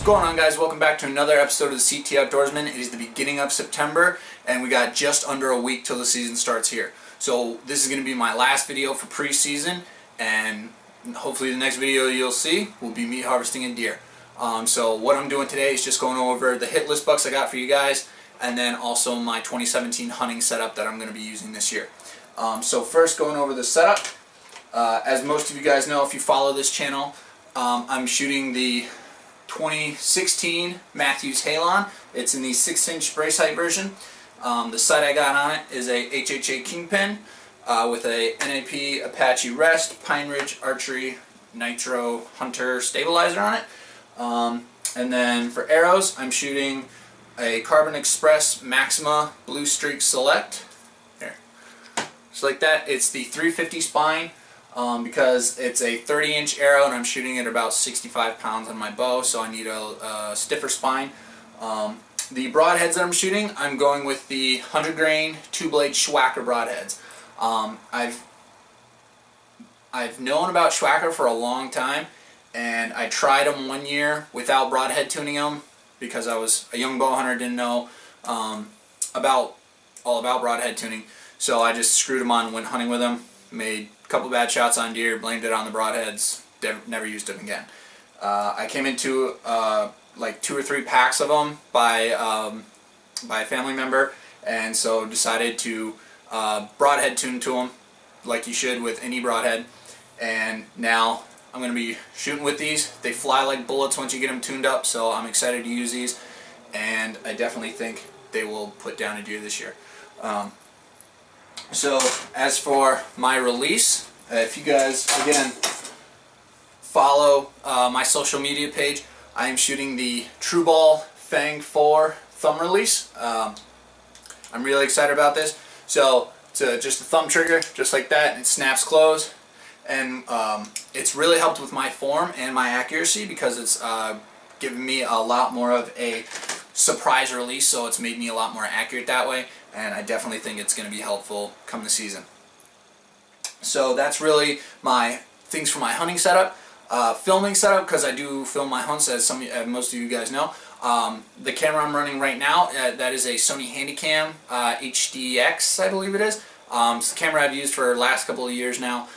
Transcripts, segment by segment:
going on, guys? Welcome back to another episode of the CT Outdoorsman. It is the beginning of September and we got just under a week till the season starts here. So this is going to be my last video for preseason, and hopefully the next video you'll see will be me harvesting a deer. So what I'm doing today is just going over the hit list bucks I got for you guys, and then also my 2017 hunting setup that I'm going to be using this year. So first, going over the setup. As most of you guys know, if you follow this channel, I'm shooting the 2016 Matthews Halon. It's in the 6-inch brace height version. The sight I got on it is a HHA Kingpin with a NAP Apache Rest Pine Ridge Archery Nitro Hunter stabilizer on it. And then for arrows, I'm shooting a Carbon Express Maxima Blue Streak Select. Here, just like that. It's the 350 spine. Because it's a 30-inch arrow and I'm shooting at about 65 pounds on my bow, so I need a stiffer spine. The broadheads that I'm shooting, I'm going with the 100 grain 2-blade Schwacker broadheads. I've known about Schwacker for a long time, and I tried them one year without broadhead tuning them because I was a young bow hunter, didn't know all about broadhead tuning, so I just screwed them on and went hunting with them. Made a couple bad shots on deer, blamed it on the broadheads, never used them again. I came into like 2 or 3 packs of them by a family member, and so decided to broadhead tune to them like you should with any broadhead. And now I'm going to be shooting with these. They fly like bullets once you get them tuned up, so I'm excited to use these, and I definitely think they will put down a deer this year. So as for my release, if you guys again follow my social media page, I am shooting the True Ball Fang 4 thumb release. I'm really excited about this. So it's just a thumb trigger, just like that, and it snaps closed. And it's really helped with my form and my accuracy because it's given me a lot more of a surprise release, so it's made me a lot more accurate that way, and I definitely think it's going to be helpful come the season. So that's really my things for my hunting setup. Filming setup, because I do film my hunts, as most of you guys know. The camera I'm running right now, that is a Sony Handycam HDX, I believe it is. It's the camera I've used for the last couple of years now.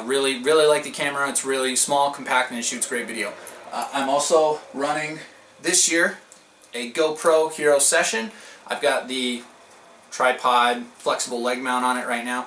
Really like the camera. It's really small, compact, and it shoots great video. I'm also running this year a GoPro Hero Session. I've got the tripod flexible leg mount on it right now,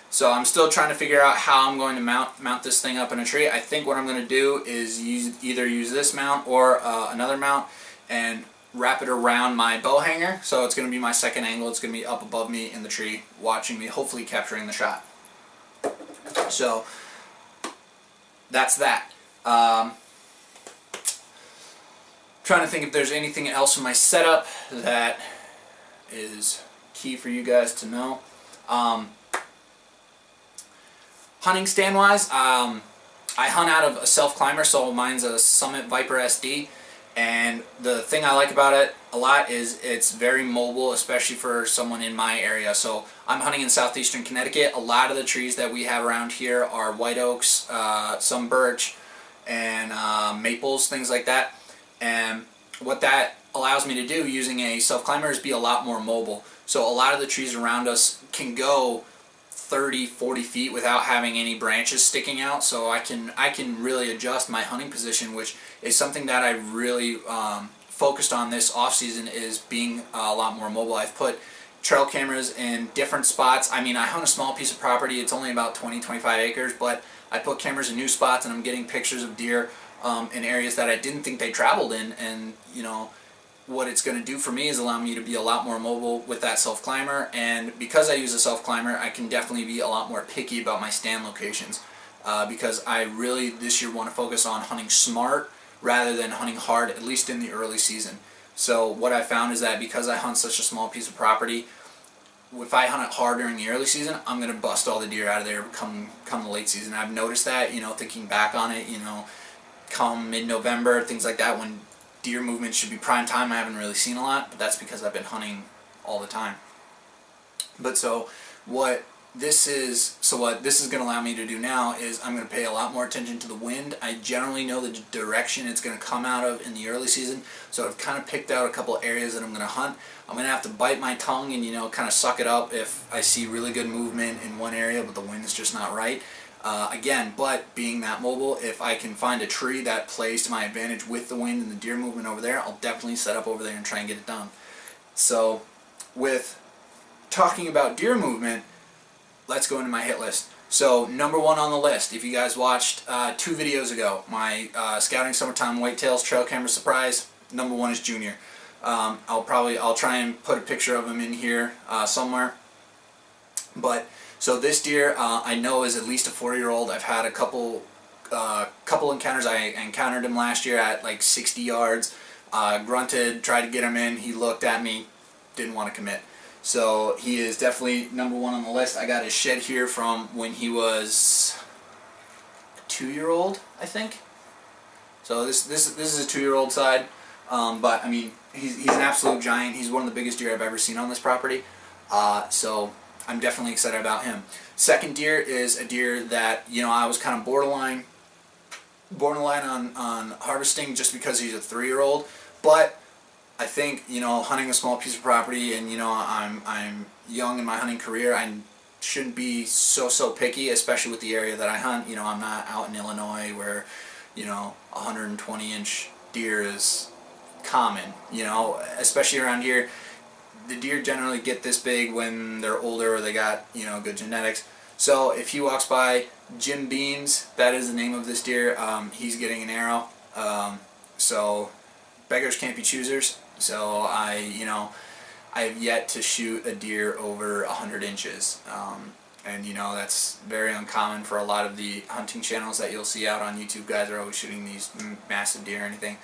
so I'm still trying to figure out how I'm going to mount this thing up in a tree. I think what I'm going to do is either use this mount or another mount and wrap it around my bow hanger, so it's going to be my second angle. It's going to be up above me in the tree, watching me, hopefully capturing the shot. So that's that. Trying to think if there's anything else in my setup that is key for you guys to know. Hunting stand wise, I hunt out of a self-climber, so mine's a Summit Viper SD, and the thing I like about it a lot is it's very mobile, especially for someone in my area. So I'm hunting in southeastern Connecticut. A lot of the trees that we have around here are white oaks, some birch, and maples, things like that. And what that allows me to do using a self-climber is be a lot more mobile. So a lot of the trees around us can go 30-40 feet without having any branches sticking out, so I can really adjust my hunting position, which is something that I really focused on this off-season, is being a lot more mobile. I've put trail cameras in different spots. I mean, I hunt a small piece of property. It's only about 20-25 acres, but I put cameras in new spots, and I'm getting pictures of deer in areas that I didn't think they traveled in. And you know what it's going to do for me is allow me to be a lot more mobile with that self-climber, and because I use a self-climber, I can definitely be a lot more picky about my stand locations, because I really this year want to focus on hunting smart rather than hunting hard, at least in the early season. So what I found is that because I hunt such a small piece of property, if I hunt it hard during the early season, I'm going to bust all the deer out of there come the late season. I've noticed that, you know, thinking back on it, you know, come mid-November, things like that, when deer movement should be prime time, I haven't really seen a lot, but that's because I've been hunting all the time. But so what what this is going to allow me to do now is I'm going to pay a lot more attention to the wind. I generally know the direction it's going to come out of in the early season, so I've kind of picked out a couple areas that I'm going to hunt. I'm going to have to bite my tongue and, you know, kind of suck it up if I see really good movement in one area but the wind is just not right. Again, but being that mobile, if I can find a tree that plays to my advantage with the wind and the deer movement over there, I'll definitely set up over there and try and get it done. So with talking about deer movement, let's go into my hit list. So number one on the list, if you guys watched 2 videos ago, my Scouting Summertime Whitetails Trail Camera Surprise, number one is Junior. I'll try and put a picture of him in here somewhere. But so this deer I know is at least a 4-year-old. I've had a couple encounters. I encountered him last year at like 60 yards. Grunted, tried to get him in. He looked at me, didn't want to commit. So he is definitely number one on the list. I got his shed here from when he was a 2-year-old, I think. So this is a 2-year-old side. But I mean, he's an absolute giant. He's one of the biggest deer I've ever seen on this property. So I'm definitely excited about him. Second deer is a deer that, you know, I was kind of borderline on harvesting just because he's a 3-year-old. But I think, you know, hunting a small piece of property, and, you know, I'm young in my hunting career. I shouldn't be so picky, especially with the area that I hunt. You know, I'm not out in Illinois where, you know, 120-inch deer is common. You know, especially around here, the deer generally get this big when they're older or they got, you know, good genetics. So if he walks by, Jim Beams, that is the name of this deer, he's getting an arrow. So beggars can't be choosers. So I have yet to shoot a deer over 100 inches. And, you know, that's very uncommon for a lot of the hunting channels that you'll see out on YouTube. Guys are always shooting these massive deer or anything.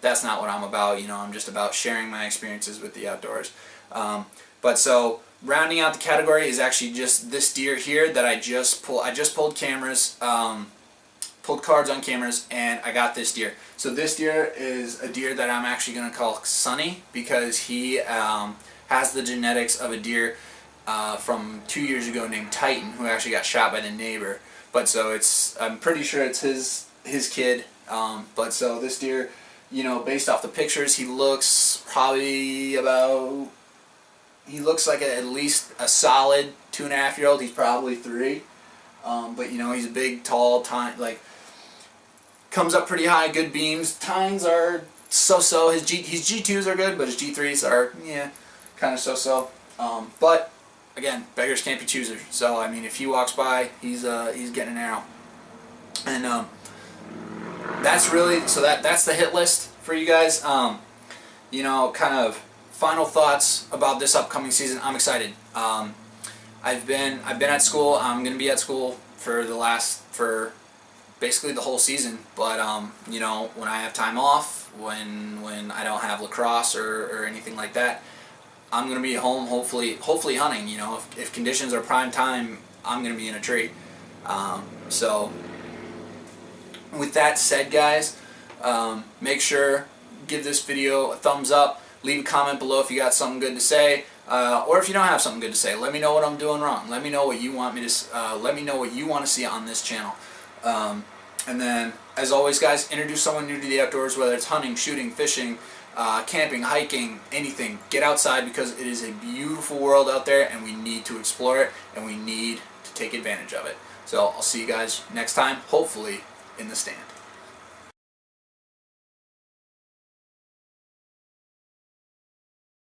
That's not what I'm about. You know, I'm just about sharing my experiences with the outdoors. But so rounding out the category is actually just this deer here that I just pulled cameras, pulled cards on cameras, and I got this deer. So this deer is a deer that I'm actually going to call Sonny, because he has the genetics of a deer from 2 years ago named Titan, who actually got shot by the neighbor. But so I'm pretty sure it's his kid. But so this deer, you know, based off the pictures, he looks like at least a solid 2.5-year-old. He's probably 3. But, you know, he's a big, tall, like, comes up pretty high, good beams. Tines are so-so. His G2s are good, but his G3s are, yeah, kind of so-so. But, again, beggars can't be choosers. So, I mean, if he walks by, he's getting an arrow. And that's really, so that's the hit list for you guys. You know, kind of final thoughts about this upcoming season. I'm excited. I've been at school. I'm going to be at school for basically the whole season. But you know, when I have time off, when I don't have lacrosse or anything like that, I'm going to be at home, hopefully hunting. You know, if conditions are prime time, I'm going to be in a tree. So with that said, guys, make sure give this video a thumbs up. Leave a comment below if you got something good to say, or if you don't have something good to say. Let me know what I'm doing wrong. Let me know what you want me to. Let me know what you want to see on this channel. And then, as always, guys, introduce someone new to the outdoors, whether it's hunting, shooting, fishing, camping, hiking, anything. Get outside, because it is a beautiful world out there, and we need to explore it, and we need to take advantage of it. So I'll see you guys next time, hopefully in the stand.